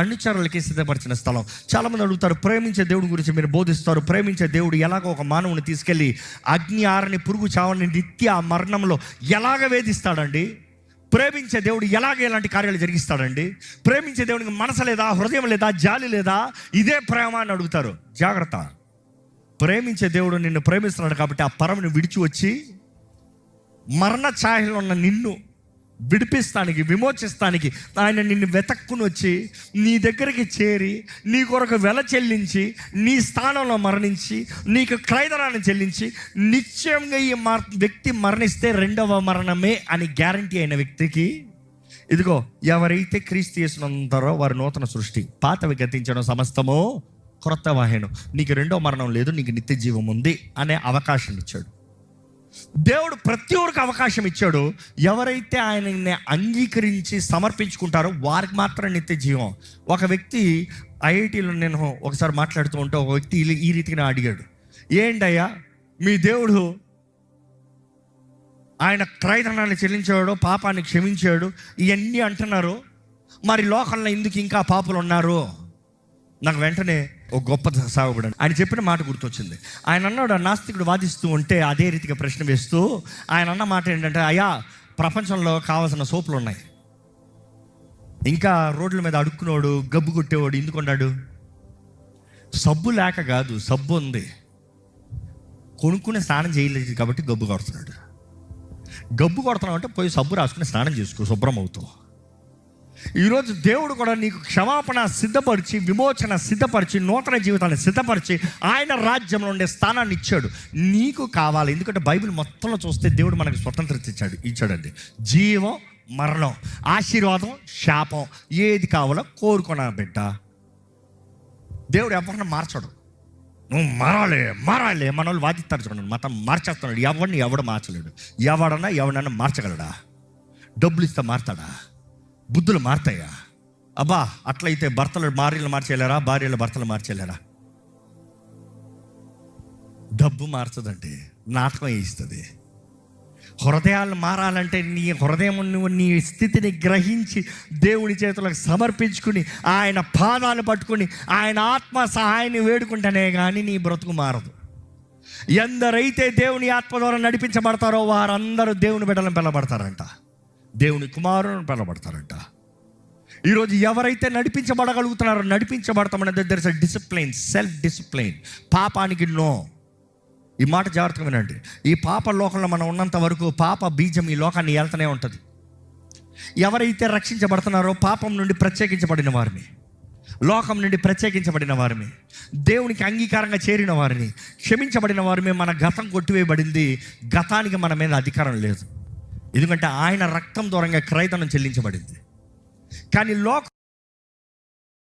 అనుచరులకి సిద్ధపరిచిన స్థలం. చాలామంది అడుగుతారు, ప్రేమించే దేవుడి గురించి మీరు బోధిస్తారు, ప్రేమించే దేవుడు ఎలాగో ఒక మానవుని తీసుకెళ్ళి అగ్ని ఆరని పురుగు చావని నిత్య మరణంలో ఎలాగ వేధిస్తాడండి? ప్రేమించే దేవుడు ఎలాగ ఎలాంటి కార్యాలు జరిగిస్తాడండి? ప్రేమించే దేవుడికి మనసు లేదా, హృదయం లేదా, జాలి లేదా? ఇదే ప్రేమ అని అడుగుతారు. జాగ్రత్త. ప్రేమించే దేవుడు నిన్ను ప్రేమిస్తున్నాడు కాబట్టి ఆ పరముని విడిచి వచ్చి మరణ ఛాయలో ఉన్న నిన్ను విడిపిస్తానికి, విమోచిస్తానికి ఆయన నిన్ను వెతక్కుని వచ్చి నీ దగ్గరికి చేరి నీ కొరకు వెల చెల్లించి నీ స్థానంలో మరణించి నీకు క్రయధనాన్ని చెల్లించి నిశ్చయంగా ఈ వ్యక్తి మరణిస్తే రెండవ మరణమే అని గ్యారంటీ అయిన వ్యక్తికి, ఇదిగో ఎవరైతే క్రీస్తు యేసునందుతారో వారు నూతన సృష్టి, పాతవి గతించడం సమస్తమో క్రొత్త వాహనం, నీకు రెండో మరణం లేదు, నీకు నిత్య జీవం ఉంది అనే అవకాశం ఇచ్చాడు. దేవుడు ప్రతి ఒక్కరికి అవకాశం ఇచ్చాడు. ఎవరైతే ఆయనని అంగీకరించి సమర్పించుకుంటారో వారికి మాత్రం నిత్య జీవం. ఒక వ్యక్తి ఐఐటీలో నేను ఒకసారి మాట్లాడుతూ ఉంటే ఒక వ్యక్తి ఈ రీతిగా అడిగాడు, ఏంటయ్యా మీ దేవుడు ఆయన క్రయధనాన్ని చెల్లించాడు, పాపాన్ని క్షమించాడు, ఇవన్నీ అంటున్నారు, మరి లోకంలో ఎందుకు ఇంకా పాపులు ఉన్నారు? నాకు వెంటనే ఒక గొప్ప సాగుబడి ఆయన చెప్పిన మాట గుర్తొచ్చింది. ఆయన అన్నాడు, నాస్తికుడు వాదిస్తూ ఉంటే అదే రీతిగా ప్రశ్న వేస్తూ ఆయన అన్న మాట ఏంటంటే, అయ్యా ప్రపంచంలో కావాల్సిన సోపులు ఉన్నాయి, ఇంకా రోడ్ల మీద అడుక్కునేవాడు, గబ్బు కొట్టేవాడు ఎందుకు ఉన్నాడు? సబ్బు లేక కాదు, సబ్బు ఉంది, కొనుక్కునే స్నానం చేయలేదు కాబట్టి గబ్బు కొడుతున్నాడు. గబ్బు కొడుతున్నావు అంటే పోయి సబ్బు రాసుకుని స్నానం చేసుకో, శుభ్రం అవుతావు. ఈరోజు దేవుడు కూడా నీకు క్షమాపణ సిద్ధపరిచి, విమోచన సిద్ధపరిచి, నూతన జీవితాన్ని సిద్ధపరిచి ఆయన రాజ్యంలో ఉండే స్థానాన్ని ఇచ్చాడు. నీకు కావాలి. ఎందుకంటే బైబిల్ మొత్తంలో చూస్తే దేవుడు మనకు స్వతంత్రత ఇచ్చాడండి. జీవం, మరణం, ఆశీర్వాదం, శాపం, ఏది కావాలో కోరుకున్నా బిడ్డ. దేవుడు ఎవరిని మార్చడు. నువ్వు మారాలి మన వాళ్ళు వాదిస్తారు చూడండి, మతం మార్చేస్తున్నాడు. ఎవడు మార్చలేడు. ఎవడన్నా మార్చగలడా? డబ్బులు ఇస్తే మారుతాడా? బుద్ధులు మారుతాయా? అబ్బా అట్లయితే భర్తలు భార్యలు మార్చేయలేరా? భార్యలు భర్తలు మార్చేయలేరా? డబ్బు మార్చదండి, నాటకం వేయిస్తుంది. హృదయాలు మారాలంటే నీ హృదయం నువ్వు నీ స్థితిని గ్రహించి దేవుని చేతులకు సమర్పించుకుని ఆయన పాదాలు పట్టుకుని ఆయన ఆత్మ సహాయాన్ని వేడుకుంటేనే కానీ నీ బ్రతుకు మారదు. ఎందరైతే దేవుని ఆత్మ ద్వారా నడిపించబడతారో వారందరూ దేవుని బిడ్డలను పిలబడతారంట, దేవుని కుమారులను పిలబడతారంట. ఈరోజు ఎవరైతే నడిపించబడగలుగుతున్నారో, నడిపించబడతామనే దగ్గర డిసిప్లైన్, సెల్ఫ్ డిసిప్లైన్. పాపానికి నో. ఈ మాట జాగ్రత్తగా వినండి. ఈ పాప లోకంలో మనం ఉన్నంత వరకు పాప బీజం ఈ లోకాన్ని ఏళ్తూనే ఉంటుంది. ఎవరైతే రక్షించబడుతున్నారో పాపం నుండి ప్రత్యేకించబడిన వారిని, లోకం నుండి ప్రత్యేకించబడిన వారిని, దేవునికి అంగీకారంగా చేరిన వారిని, క్షమించబడిన వారిని, మన గతం కొట్టివేయబడింది. గతానికి మన మీద అధికారం లేదు, ఎందుకంటే ఆయన రక్తం దూరంగా క్రయధనం చెల్లించబడింది. కానీ లోకం